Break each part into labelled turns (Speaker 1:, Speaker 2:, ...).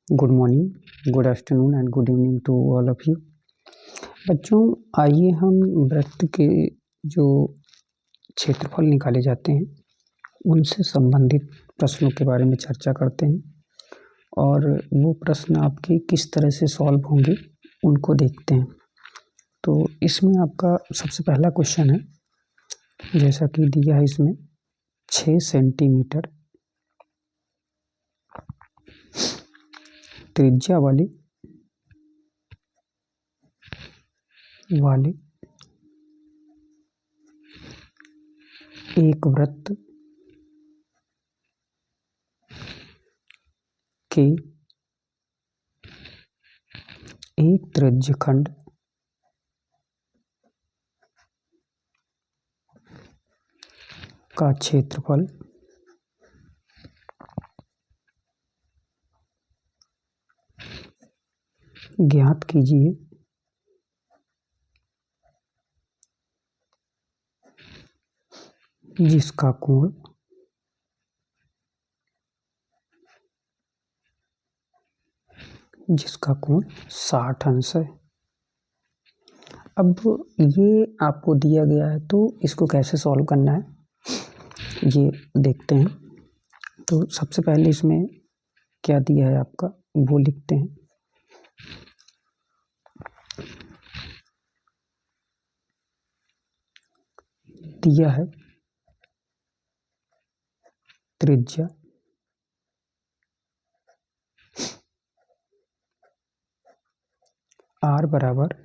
Speaker 1: Good morning, good afternoon and good evening to all of you. बच्चों, आइए हम वृत्त के जो क्षेत्रफल निकाले जाते हैं उनसे संबंधित प्रश्नों के बारे में चर्चा करते हैं और वो प्रश्न आपके किस तरह से सॉल्व होंगे उनको देखते हैं। तो इसमें आपका सबसे पहला क्वेश्चन है, जैसा कि दिया है इसमें 6 सेंटीमीटर त्रिज्या वाले एक वृत्त के एक त्रिज्यखंड का क्षेत्रफल ज्ञात कीजिए जिसका कोण 60 अंश है। अब ये आपको दिया गया है तो इसको कैसे सॉल्व करना है ये देखते हैं। तो सबसे पहले इसमें क्या दिया है आपका वो लिखते हैं। दिया है त्रिज्या r बराबर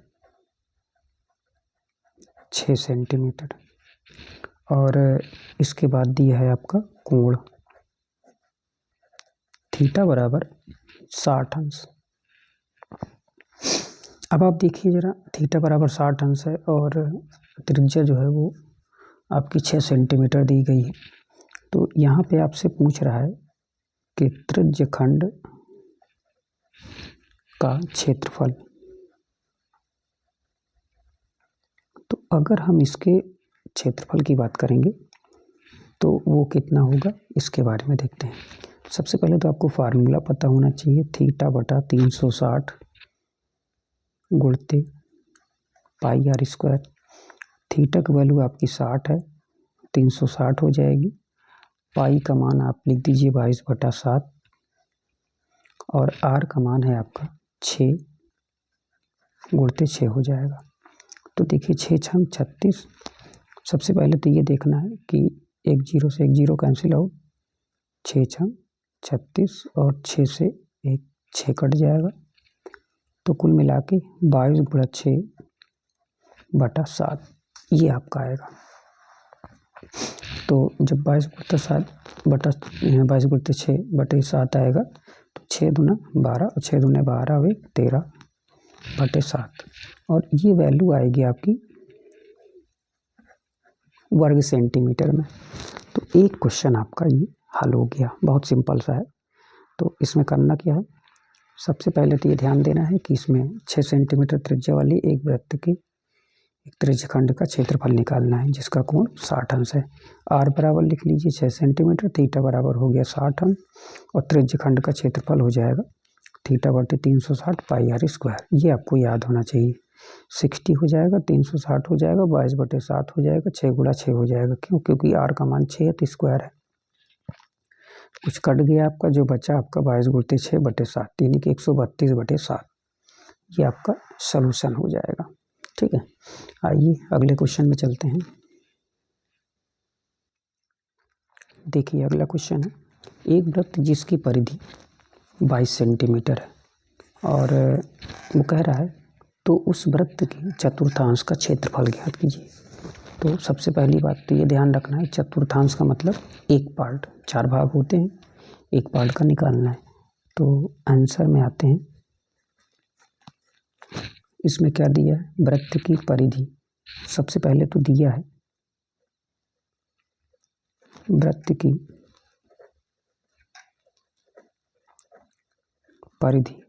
Speaker 1: 6 सेंटीमीटर और इसके बाद दिया है आपका कोण थीटा बराबर 60 अंश। अब आप देखिए जरा, थीटा बराबर 60 अंश है और त्रिज्या जो है वो आपकी 6 सेंटीमीटर दी गई है। तो यहाँ पे आपसे पूछ रहा है कि त्रिज्यखंड का क्षेत्रफल। तो अगर हम इसके क्षेत्रफल की बात करेंगे तो वो कितना होगा इसके बारे में देखते हैं। सबसे पहले तो आपको फार्मूला पता होना चाहिए, थीटा बटा 360 गुणते पाई आर स्क्वायर। थीटा की वैल्यू आपकी 60 है, 360 हो जाएगी। पाई का मान आप लिख दीजिए 22/7 और आर का मान है आपका 6 गुणते 6 हो जाएगा। तो देखिए 6 छंग 36। सबसे पहले तो ये देखना है कि एक जीरो से एक जीरो कैंसिल आउट, 6 छंग 36 और 6 से एक 6 कट जाएगा। तो कुल मिला के 22/6/7 ये आपका आएगा। तो जब 22/6/7 आएगा तो 6 दूना 12 और 6 दूने 12 और 13/7 और ये वैल्यू आएगी आपकी वर्ग सेंटीमीटर में। तो एक क्वेश्चन आपका ये हल हो गया, बहुत सिंपल सा है। तो इसमें करना क्या है, सबसे पहले तो ये ध्यान देना है कि इसमें 6 सेंटीमीटर त्रिज्या वाली एक वृत्त के एक त्रिज्यखंड का क्षेत्रफल निकालना है जिसका कोण 60 अंश है। आर बराबर लिख लीजिए 6 सेंटीमीटर, थीटा बराबर हो गया 60 अंश और त्रिज्यखंड का क्षेत्रफल हो जाएगा थीटा बटे 360 पाई आर स्क्वायर। ये आपको याद होना चाहिए। 60 हो जाएगा, 360 हो जाएगा, 22/7 हो जाएगा, 6 गुणा 6 हो जाएगा। क्यों? क्योंकि आर का मान 6 है तो स्क्वायर है। कुछ कट गया आपका, जो बचा आपका 22/6/7 यानी कि 132/7। ये आपका सलूशन हो जाएगा। ठीक है, आइए अगले क्वेश्चन में चलते हैं। देखिए अगला क्वेश्चन है, एक वृत्त जिसकी परिधि 22 सेंटीमीटर है और वो कह रहा है तो उस वृत्त के चतुर्थांश का क्षेत्रफल ज्ञात कीजिए। तो सबसे पहली बात तो ये ध्यान रखना है, चतुर्थांश का मतलब एक पार्ट, 4 भाग होते हैं, एक पार्ट का निकालना है। तो आंसर में आते हैं, इसमें क्या दिया है, वृत्त की परिधि। सबसे पहले तो दिया है वृत्त की परिधि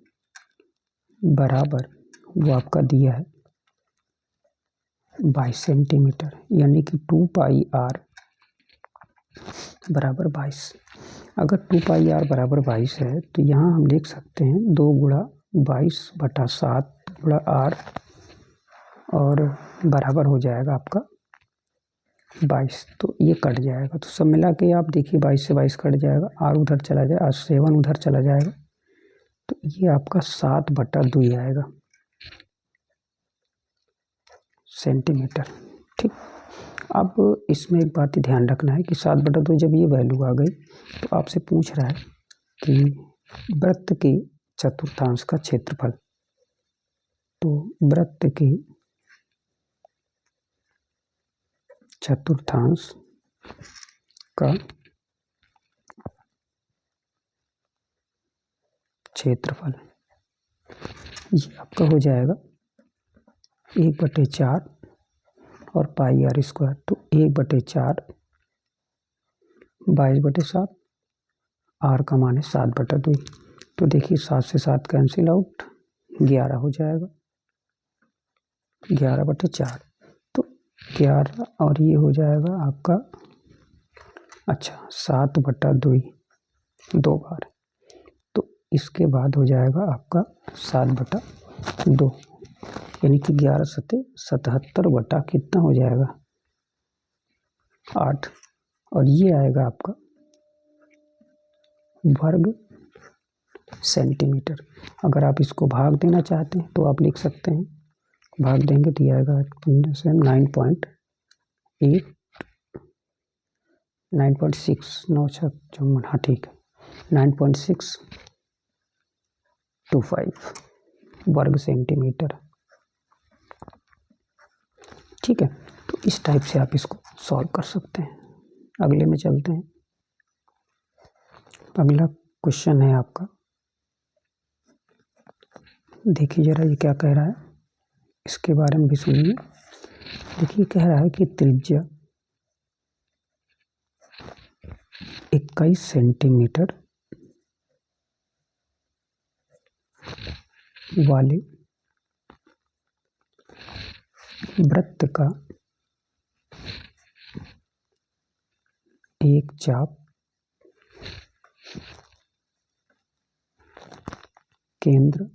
Speaker 1: बराबर वो आपका दिया है 22 सेंटीमीटर यानी कि 2 पाई आर बराबर 22। अगर 2 पाई r बराबर 22 है तो यहाँ हम लिख सकते हैं 2 गुणा 22/7 गुणा r और बराबर हो जाएगा आपका 22। तो ये कट जाएगा, तो सब मिला के आप देखिए 22 से 22 कट जाएगा, r उधर चला जाएगा और 7 उधर चला जाएगा, तो ये आपका 7/2 आएगा सेंटीमीटर। ठीक, अब इसमें एक बात ही ध्यान रखना है कि 7/2 जब ये वैल्यू आ गई तो आपसे पूछ रहा है कि वृत्त के चतुर्थांश का क्षेत्रफल। तो वृत्त के चतुर्थांश का क्षेत्रफल ये आपका हो जाएगा 1/4 और पाई r स्क्वायर, तो 1/4 22/7, r का मान है 7/2। तो देखिए 7 से 7 कैंसिल आउट, 11 हो जाएगा 11/4। तो 11 और ये हो जाएगा आपका, अच्छा 7/2 दो बार, तो इसके बाद हो जाएगा आपका 7/2, यानी कि 11 सते 77 बटा कितना हो जाएगा 8, और ये आएगा आपका वर्ग सेंटीमीटर। अगर आप इसको भाग देना चाहते हैं तो आप लिख सकते हैं, भाग देंगे तो ये आएगा 9.8 9.6 9 हाँ ठीक है 9.625 वर्ग सेंटीमीटर। ठीक है, तो इस टाइप से आप इसको सॉल्व कर सकते हैं। अगले में चलते हैं। अगला क्वेश्चन है आपका, देखिए जरा ये क्या कह रहा है, इसके बारे में भी सुनिए। देखिए कह रहा है कि त्रिज्या 21 सेंटीमीटर वाले वृत्त का एक चाप केंद्र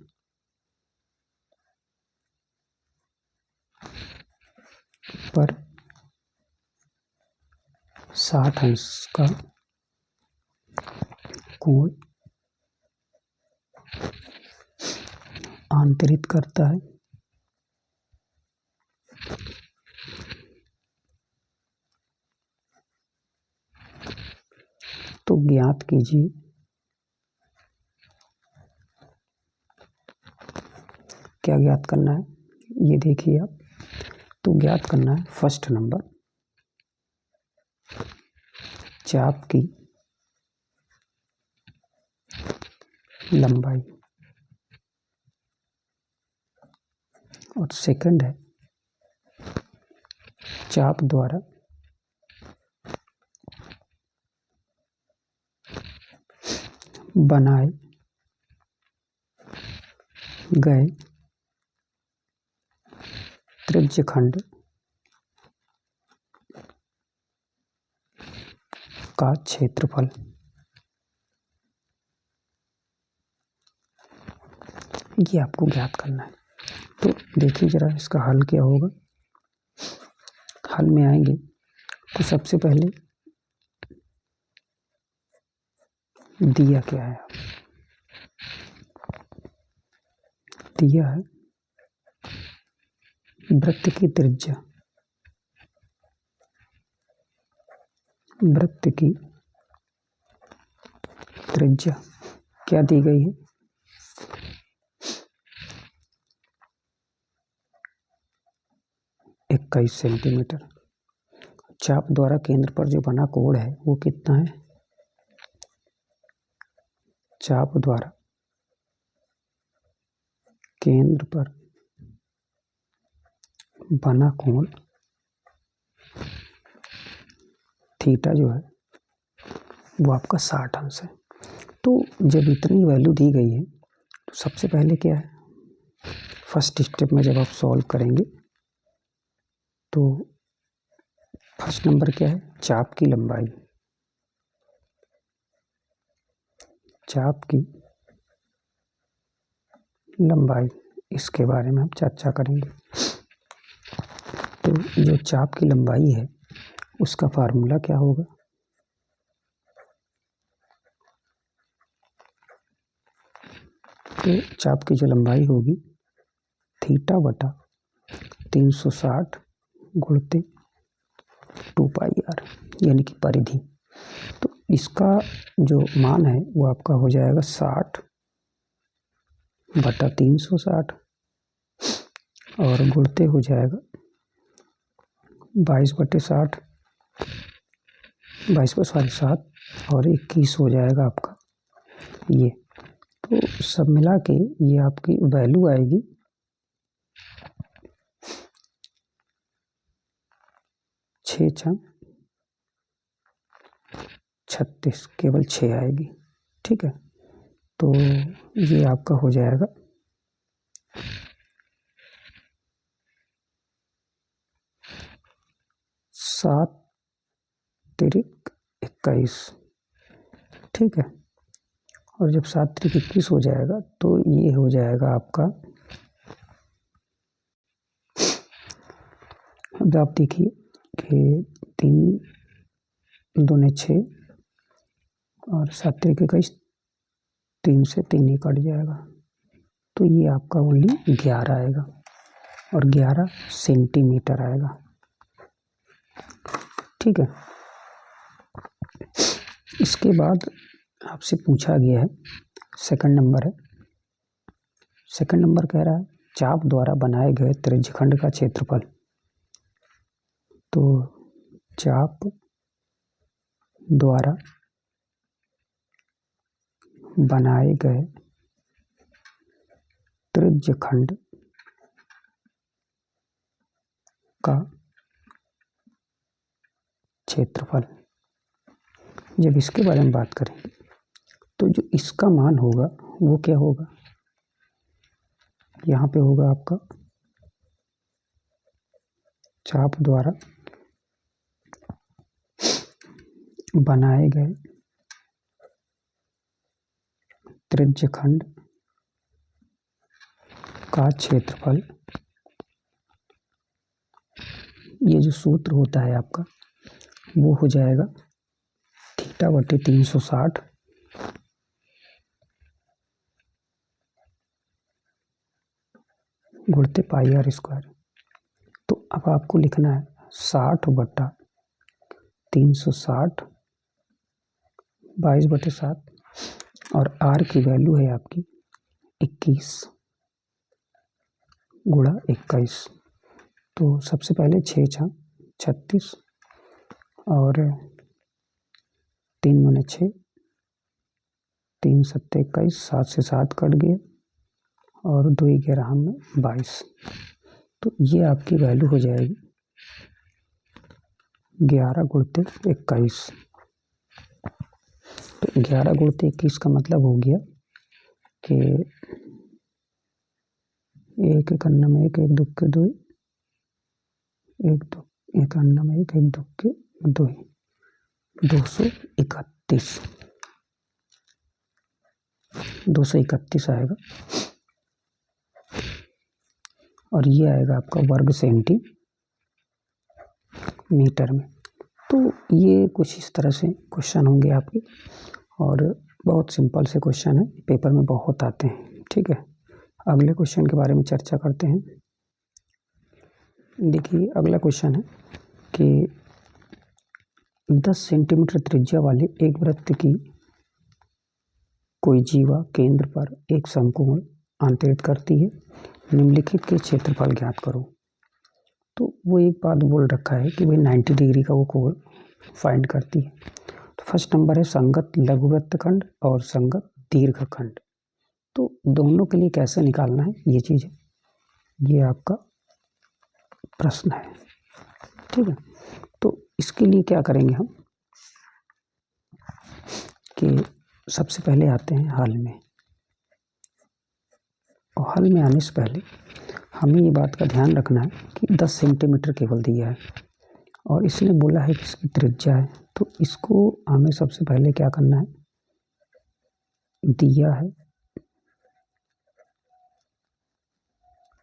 Speaker 1: पर 60 अंश का कोण आंतरित करता है। तो ज्ञात कीजिए क्या ज्ञात करना है, ये देखिए आप। तो ज्ञात करना है फर्स्ट नंबर, चाप की लंबाई, और सेकंड है चाप द्वारा बनाए गए त्रिज्यखंड का क्षेत्रफल। ये आपको ज्ञात करना है। तो देखिए जरा इसका हल क्या होगा। हल में आएंगे तो सबसे पहले दिया क्या है, दिया है वृत्त की त्रिज्या, वृत्त की त्रिज्या क्या दी गई है, 21 सेंटीमीटर। चाप द्वारा केंद्र पर जो बना कोण है वो कितना है, चाप द्वारा केंद्र पर बना कोण थीटा जो है वो आपका 60 अंश है। तो जब इतनी वैल्यू दी गई है तो सबसे पहले क्या है, फर्स्ट स्टेप में जब आप सॉल्व करेंगे तो फर्स्ट नंबर क्या है, चाप की लंबाई, चाप की लंबाई, इसके बारे में हम चर्चा करेंगे। तो जो चाप की लंबाई है उसका फार्मूला क्या होगा? तो चाप की जो लंबाई होगी थीटा बटा 360 गुणित 2πr, यानी कि परिधि। तो इसका जो मान है वो आपका हो जाएगा 60 बटा 360 और गुणते हो जाएगा 22/60, 22/7 और 21 हो जाएगा आपका ये। तो सब मिला के ये आपकी वैल्यू आएगी 6×36, केवल 6 आएगी। ठीक है, तो ये आपका हो जाएगा 7×21। ठीक है, और जब 7×21 हो जाएगा तो ये हो जाएगा आपका, अब आप देखिए कि 3 दूने 6 और 7×21, 3 से 3 ही कट जाएगा, तो ये आपका ओनली 11 आएगा और 11 सेंटीमीटर आएगा। ठीक है, इसके बाद आपसे पूछा गया है, सेकंड नंबर है। सेकंड नंबर कह रहा है चाप द्वारा बनाए गए त्रिज्यखंड का क्षेत्रफल। तो चाप द्वारा बनाए गए त्रिज्यखंड का क्षेत्रफल। जब इसके बारे में बात करेंगे तो जो इसका मान होगा वो क्या होगा, यहाँ पे होगा आपका चाप द्वारा बनाए गए त्रिज्यखंड का क्षेत्रफल। ये जो सूत्र होता है आपका वो हो जाएगा थीटा बटे 360 गुणित πr²। तो अब आपको लिखना है 60 बटा 360 22/7 और r की वैल्यू है आपकी 21 गुणा 21। तो सबसे पहले 6×36 और 3 दूने 6, 3 7 21, 7 से 7 कट गया और 2 11 में 22। तो ये आपकी वैल्यू हो जाएगी 11 गुणित 21। तो 11 गुणित 21 का मतलब हो गया कि 1 1 अन्ना में 1 1 दुक्के 2, 1 2 1 अन्ना में 1 1 दुक्के 2, 231 आएगा और ये आएगा आपका वर्ग सेंटीमीटर में। तो ये कुछ इस तरह से क्वेश्चन होंगे आपके और बहुत सिंपल से क्वेश्चन है, पेपर में बहुत आते हैं। ठीक है, अगले क्वेश्चन के बारे में चर्चा करते हैं। देखिए अगला क्वेश्चन है कि 10 सेंटीमीटर त्रिज्या वाले एक वृत्त की कोई जीवा केंद्र पर एक समकोण अंतरित करती है, निम्नलिखित के क्षेत्रफल ज्ञात करो। तो वो एक बात बोल रखा है कि भाई 90 डिग्री का वो कोण फाइंड करती है। तो फर्स्ट नंबर है संगत लघुवृत्तखंड और संगत दीर्घखंड। तो दोनों के लिए कैसे निकालना है ये चीज़, ये आपका प्रश्न है। ठीक है, तो इसके लिए क्या करेंगे हम कि सबसे पहले आते हैं हल में, और हल में आने से पहले हमें ये बात का ध्यान रखना है कि 10 सेंटीमीटर केवल दिया है और इसने बोला है कि इसकी त्रिज्या है। तो इसको हमें सबसे पहले क्या करना है, दिया है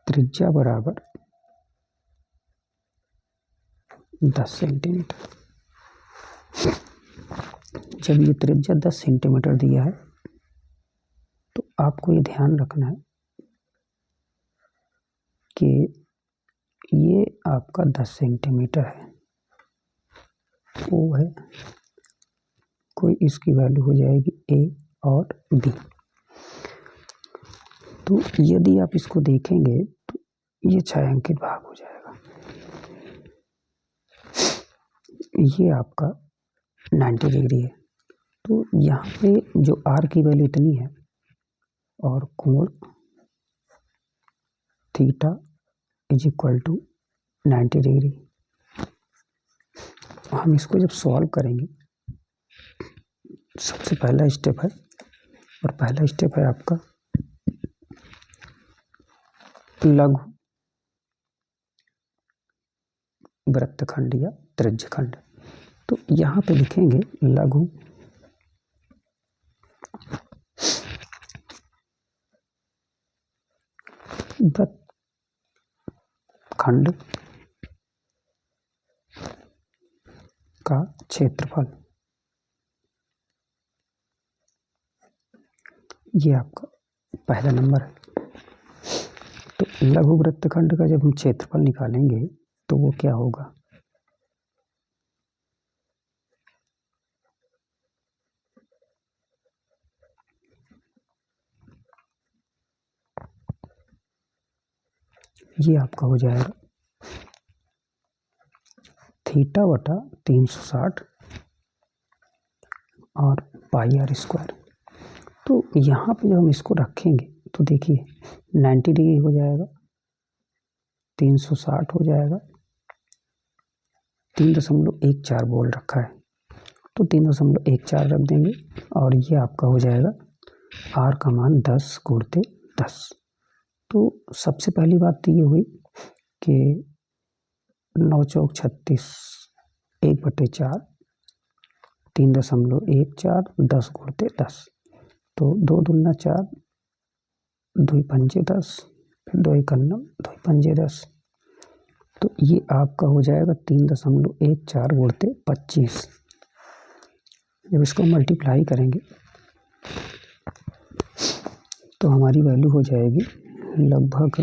Speaker 1: त्रिज्या बराबर 10 सेंटीमीटर। जब ये त्रिज्या 10 सेंटीमीटर दिया है तो आपको ये ध्यान रखना है कि ये आपका 10 सेंटीमीटर है, वो है, कोई इसकी वैल्यू हो जाएगी ए और बी। तो यदि आप इसको देखेंगे तो ये छायांकित भाग हो जाएगा। ये आपका 90 डिग्री है। तो यहाँ पे जो आर की वैल्यू इतनी है और कोण theta is equal to 90 degree. हम इसको जब सॉल्व करेंगे, सबसे पहला स्टेप है, और पहला स्टेप है आपका लघु वृत्तखंड या त्रिज्यखंड। तो यहाँ पे लिखेंगे लघु वृत्तखंड का क्षेत्रफल। ये आपका पहला नंबर है। तो लघु वृत्तखंड का जब हम क्षेत्रफल निकालेंगे तो वो क्या होगा, ये आपका हो जाएगा थीटा बटा 360 और पाई आर स्क्वायर। तो यहाँ पे जब हम इसको रखेंगे तो देखिए 90 डिग्री हो जाएगा, 360 हो जाएगा, 3.14 बोल रखा है तो 3.14 रख देंगे, और ये आपका हो जाएगा आर का मान 10 गुणित 10। तो सबसे पहली बात तो ये हुई कि 9 चौक 36, 1/4, 3.14, 10 गुणित 10। तो 2 दूना 4, 2 पंजे 10, फिर 2 इकन्नम, 2 पंजे 10। तो ये आपका हो जाएगा 3.14 गुणित 25। जब इसको मल्टीप्लाई करेंगे तो हमारी वैल्यू हो जाएगी लगभग,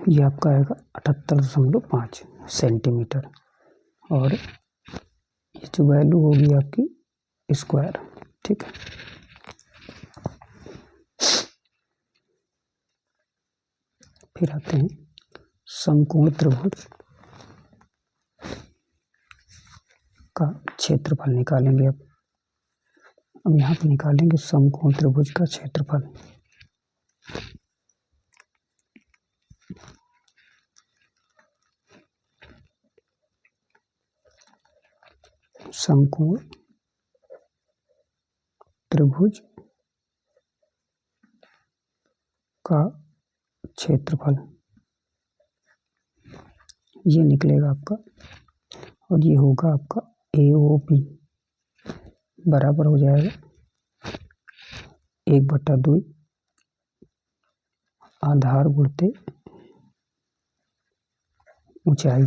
Speaker 1: ये आपका आएगा 78.5 सेंटीमीटर, और ये जो वैल्यू होगी आपकी स्क्वायर। ठीक है, फिर आते हैं समकोण त्रिभुज का क्षेत्रफल निकालेंगे। अब यहाँ पे निकालेंगे समकोण त्रिभुज का क्षेत्रफल। समकोण त्रिभुज का क्षेत्रफल ये निकलेगा आपका, और ये होगा आपका AOB बराबर हो जाएगा 1/2 आधार गुणित ऊंचाई,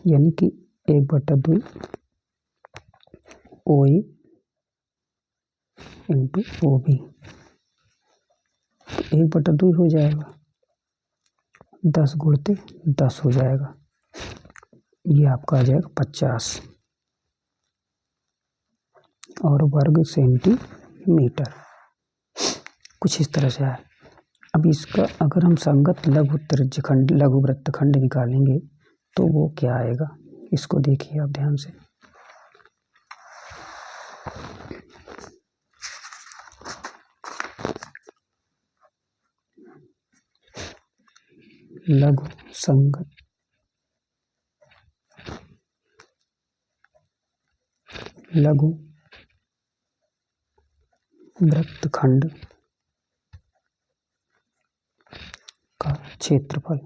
Speaker 1: यानी कि 1/2 OA इंटू OB। 1/2 हो जाएगा, 10 गुणित 10 हो जाएगा, ये आपका आ जाएगा 50 और वर्ग सेंटीमीटर। कुछ इस तरह से है। अब इसका अगर हम संगत लघु त्रिज्यखंड लघु वृत्तखंड निकालेंगे तो वो क्या आएगा, इसको देखिए आप ध्यान से। लघु संगत लघु वृत्तखंड का क्षेत्रफल,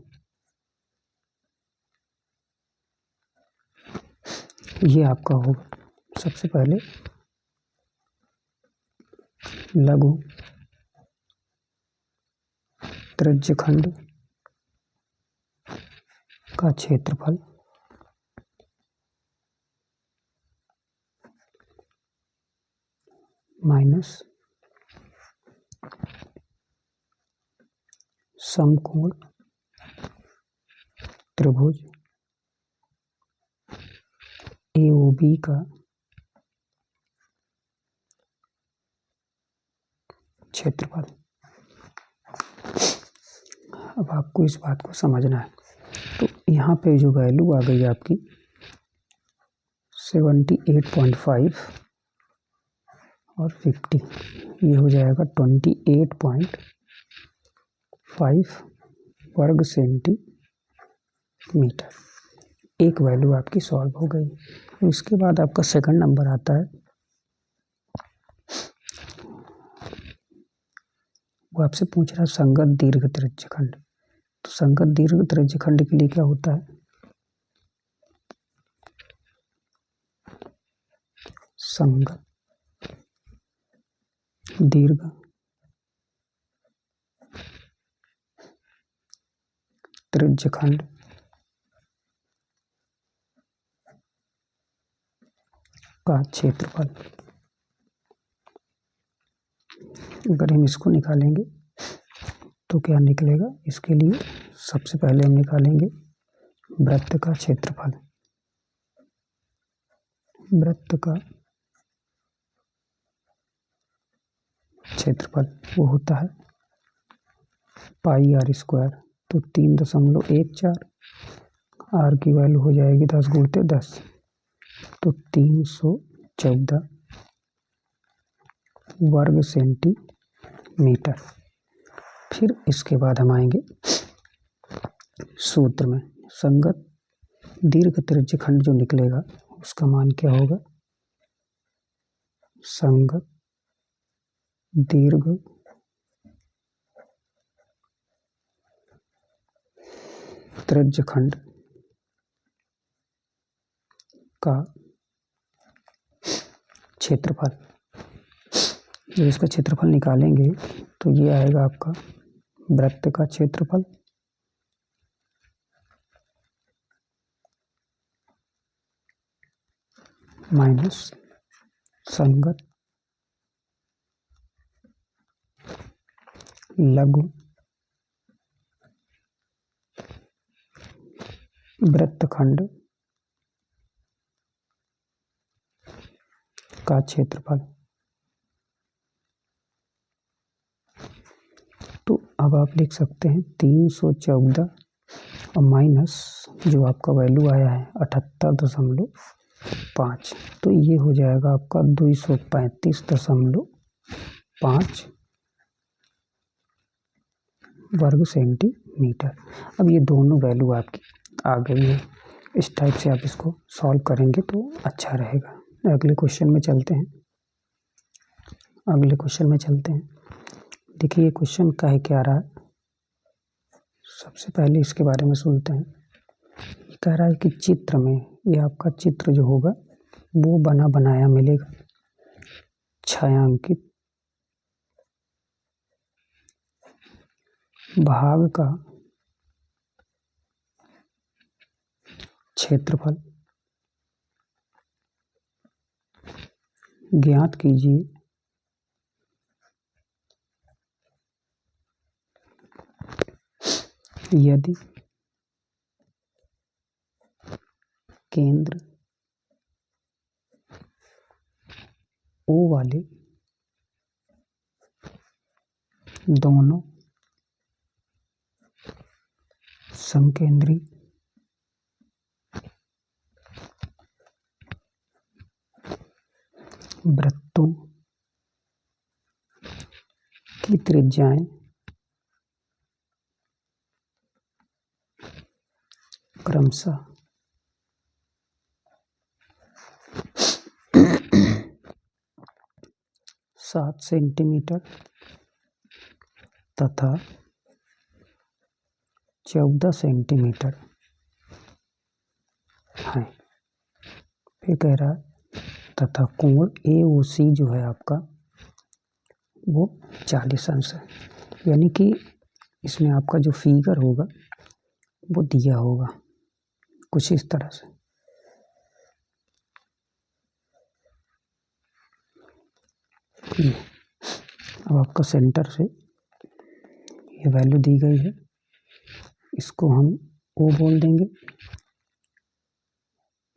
Speaker 1: ये आपका होगा सबसे पहले लघु त्रिज्यखंड का क्षेत्रफल माइनस समकोण त्रिभुज AOB का क्षेत्रफल। अब आपको इस बात को समझना है। तो यहाँ पे जो वैल्यू आ गई आपकी 78.5 और 50, ये हो जाएगा 28.5 वर्ग सेंटीमीटर। एक वैल्यू आपकी सॉल्व हो गई। इसके बाद आपका सेकंड नंबर आता है, वो आपसे पूछ रहा है संगत दीर्घ त्रिज्यखंड। तो संगत दीर्घ त्रिज्यखंड के लिए क्या होता है, संगत दीर्घ त्रिज्यखंड का क्षेत्रफल। अगर हम इसको निकालेंगे तो क्या निकलेगा, इसके लिए सबसे पहले हम निकालेंगे वृत्त का क्षेत्रफल। वृत्त का क्षेत्रफल वो होता है πr²। तो 3.14, आर की वैल्यू हो जाएगी 10 × 10, तो 314 वर्ग सेंटीमीटर। फिर इसके बाद हम आएंगे सूत्र में। संगत दीर्घ त्रिज्यखंड जो निकलेगा उसका मान क्या होगा, संगत दीर्घ त्रिज्यखंड का क्षेत्रफल। जब इसका क्षेत्रफल निकालेंगे तो ये आएगा आपका वृत्त का क्षेत्रफल माइनस संगत लघु वृत्तखंड का क्षेत्रफल। तो अब आप लिख सकते हैं 314 और माइनस जो आपका वैल्यू आया है 78.5, तो ये हो जाएगा आपका 235.5 वर्ग सेंटीमीटर। अब ये दोनों वैल्यू आपकी आ गई है। इस टाइप से आप इसको सॉल्व करेंगे तो अच्छा रहेगा। अगले क्वेश्चन में चलते हैं। देखिए ये क्वेश्चन का है क्या रहा है, सबसे पहले इसके बारे में सुनते हैं। ये कह रहा है कि चित्र में, ये आपका चित्र जो होगा वो बना बनाया मिलेगा, छायांकित भाग का क्षेत्रफल ज्ञात कीजिए यदि केंद्र O वाले दोनों समकेंद्री वृत्तों की त्रिज्याएं क्रमशः 7 सेंटीमीटर तथा 14 सेंटीमीटर है। फिर कह रहा है तथा कोण AOC जो है आपका वो 40 अंश है। यानी कि इसमें आपका जो फिगर होगा वो दिया होगा कुछ इस तरह से। अब आपका सेंटर से ये वैल्यू दी गई है, इसको हम O बोल देंगे,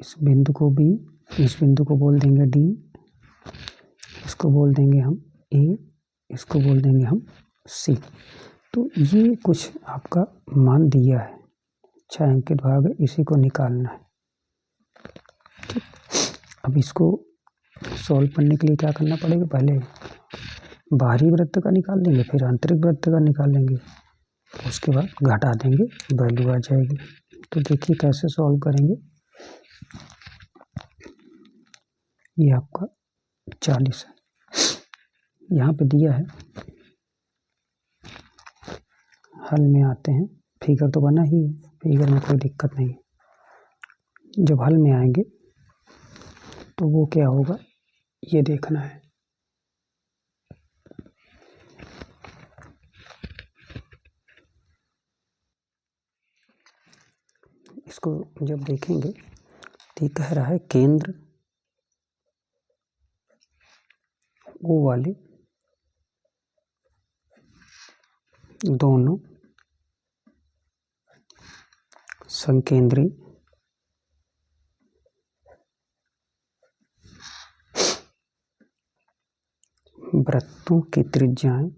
Speaker 1: इस बिंदु को B, इस बिंदु को बोल देंगे D, इसको बोल देंगे हम A, इसको बोल देंगे हम C। तो ये कुछ आपका मान दिया है, 6 अंकित भाग है, इसी को निकालना है। ठीक, अब इसको सॉल्व करने के लिए क्या करना पड़ेगा, पहले बाहरी वृत्त का निकाल लेंगे, फिर आंतरिक वृत्त का निकाल लेंगे, उसके बाद घटा देंगे, वैल्यू आ जाएगी। तो देखिए कैसे सॉल्व करेंगे। ये आपका 40 है, यहाँ पे दिया है। हल में आते हैं, फिगर तो बना ही है, फिगर में कोई दिक्कत नहीं है। जब हल में आएंगे तो वो क्या होगा ये देखना है। इसको जब देखेंगे तो ये कह रहा है केंद्र O वाले दोनों संकेंद्री वृत्तों की त्रिज्याएं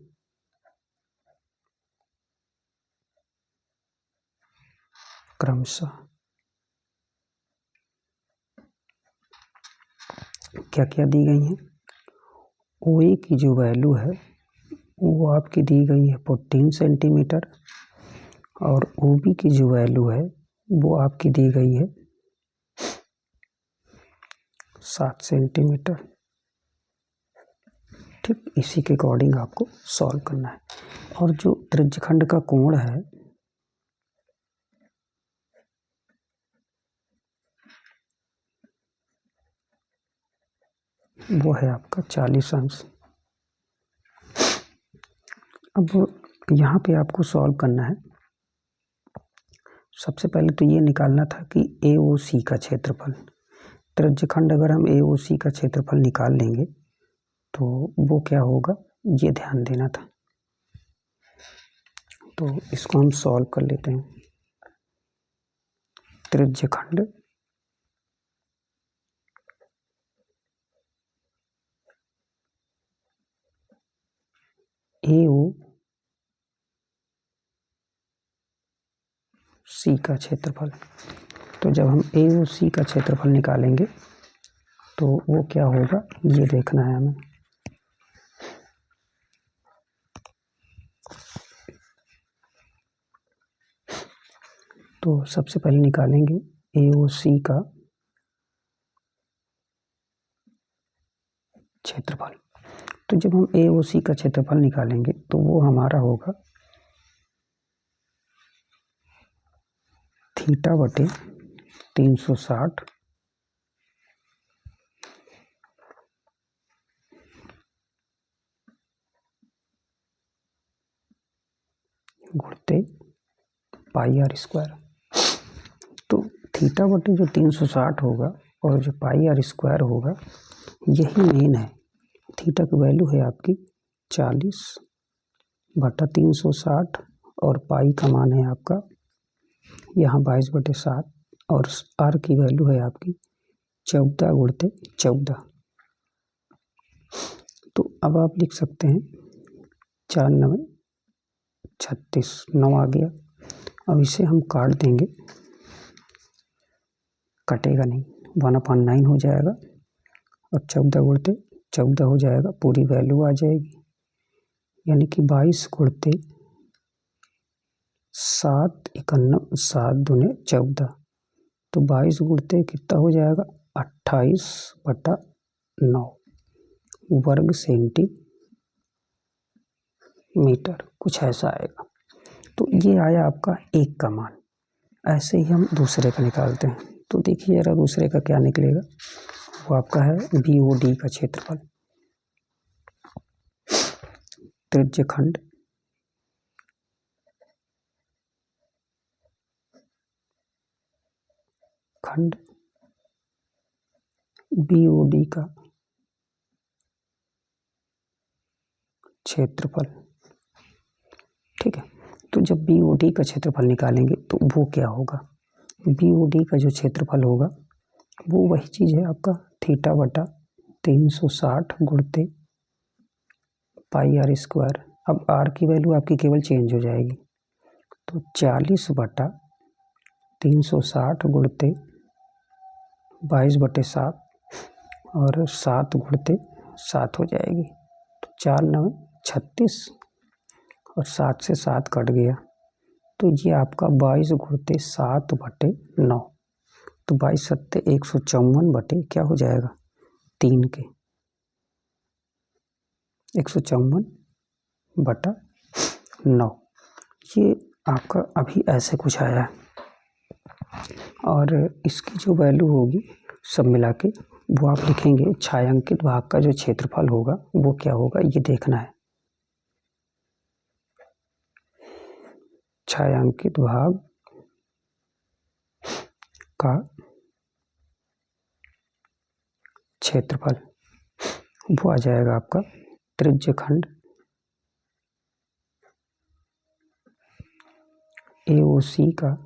Speaker 1: क्रमशः क्या क्या दी गई हैं। OA की जो वैल्यू है वो आपकी दी गई है 14 सेंटीमीटर, और OB की जो वैल्यू है वो आपकी दी गई है 7 सेंटीमीटर। ठीक, इसी के अकॉर्डिंग आपको सॉल्व करना है। और जो त्रिज्यखंड का कोण है वो है आपका 40 अंश। अब यहाँ पे आपको सॉल्व करना है। सबसे पहले तो ये निकालना था कि AOC का क्षेत्रफल, त्रिज्यखंड अगर हम AOC का क्षेत्रफल निकाल लेंगे तो वो क्या होगा ये ध्यान देना था। तो इसको हम सॉल्व कर लेते हैं। त्रिज्यखंड AOC का क्षेत्रफल, तो जब हम AOC का क्षेत्रफल निकालेंगे तो वो क्या होगा ये देखना है हमें। तो सबसे पहले निकालेंगे AOC का क्षेत्रफल। तो जब हम AOC का क्षेत्रफल निकालेंगे तो वो हमारा होगा थीटा बटे 360 गुणित पाई आर स्क्वायर। तो थीटा बटे जो 360 होगा और जो पाई आर स्क्वायर होगा यही मेन है। थीटा की वैल्यू है आपकी 40 बटा 360 और पाई का मान है आपका यहाँ 22/7 और आर की वैल्यू है आपकी 14 गुणित 14। तो अब आप लिख सकते हैं 4 9 36, 9 आ गया। अब इसे हम काट देंगे, कटेगा नहीं, 1/9 हो जाएगा और 14 गुणित 14 हो जाएगा, पूरी वैल्यू आ जाएगी। यानी कि 22 गुणित 7 51 7 दूने 14, तो 22 गुणित कितना हो जाएगा 28/9 वर्ग सेंटीमीटर, कुछ ऐसा आएगा। तो ये आया आपका एक का मान। ऐसे ही हम दूसरे का निकालते हैं। तो देखिए जरा दूसरे का क्या निकलेगा। वो आपका है BOD का क्षेत्रफल। त्रिज्य खंड BOD का क्षेत्रफल। ठीक है, तो जब BOD का क्षेत्रफल निकालेंगे तो वो क्या होगा, BOD का जो क्षेत्रफल होगा वो वही चीज़ है आपका थीटा बटा 360 गुणते पाई आर स्क्वायर। अब आर की वैल्यू आपकी केवल चेंज हो जाएगी, तो 40 बटा 360 गुणते 22/7 और 7 गुणते 7 हो जाएगी, तो 4 9 36 और 7 से 7 कट गया, तो ये आपका 22 गुणते 7/9, तो 22 सत्ते 154 बटे क्या हो जाएगा 3 के 154/9। ये आपका अभी ऐसे कुछ आया है, और इसकी जो वैल्यू होगी सब मिला के वो आप लिखेंगे। छायांकित भाग का जो क्षेत्रफल होगा वो क्या होगा ये देखना है। छायांकित भाग का क्षेत्रफल वो आ जाएगा आपका त्रिज्य खंड AOC का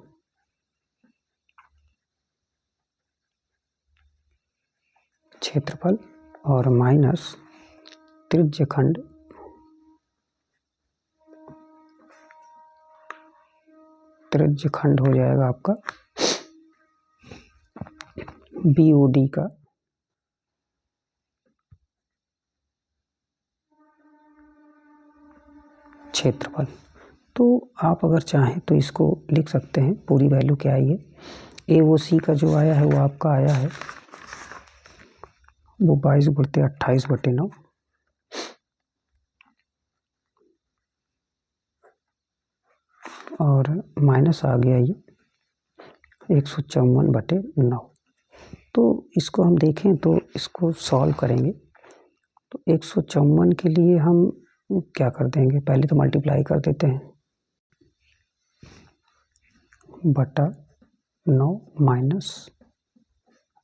Speaker 1: क्षेत्रफल और माइनस त्रिज्य खंड हो जाएगा आपका BOD का क्षेत्रफल। तो आप अगर चाहें तो इसको लिख सकते हैं, पूरी वैल्यू क्या आई है। AOC का जो आया है वो आपका आया है वो 22 गुणते 28/9 और माइनस आ गया ये 154/9। तो इसको हम देखें तो इसको सॉल्व करेंगे, तो 154 के लिए हम क्या कर देंगे, पहले तो मल्टीप्लाई कर देते हैं बटा 9 माइनस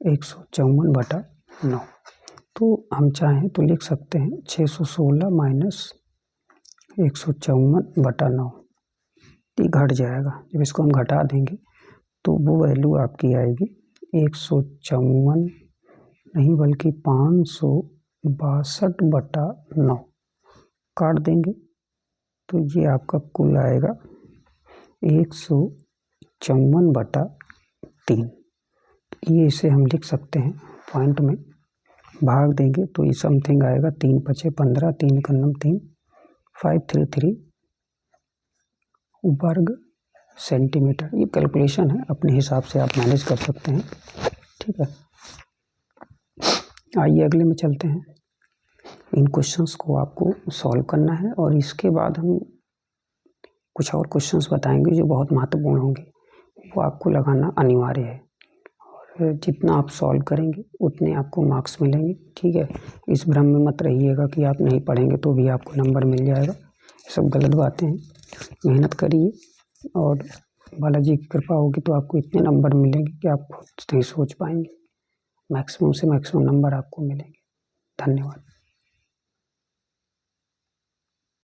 Speaker 1: 154/9। तो हम चाहें तो लिख सकते हैं 616 माइनस 154/9, ये घट जाएगा। जब इसको हम घटा देंगे तो वो वैल्यू आपकी आएगी 154 नहीं बल्कि 562/9। काट देंगे तो ये आपका कुल आएगा 154/3। ये इसे हम लिख सकते हैं पॉइंट में भाग देंगे तो ये समथिंग आएगा 3 × 5 = 15, 3 × 9 3, 533 वर्ग सेंटीमीटर। ये कैलकुलेशन है, अपने हिसाब से आप मैनेज कर सकते हैं। ठीक है, आइए अगले में चलते हैं। इन क्वेश्चंस को आपको सॉल्व करना है और इसके बाद हम कुछ और क्वेश्चंस बताएंगे जो बहुत महत्वपूर्ण होंगे, वो आपको लगाना अनिवार्य है। और जितना आप सॉल्व करेंगे उतने आपको मार्क्स मिलेंगे। ठीक है, इस भ्रम में मत रहिएगा कि आप नहीं पढ़ेंगे तो भी आपको नंबर मिल जाएगा, ये सब गलत बातें हैं। मेहनत करिए और बालाजी की कृपा होगी तो आपको इतने नंबर मिलेंगे कि आप खुद नहीं सोच पाएंगे। मैक्सिमम से मैक्सिमम नंबर आपको मिलेंगे। धन्यवाद।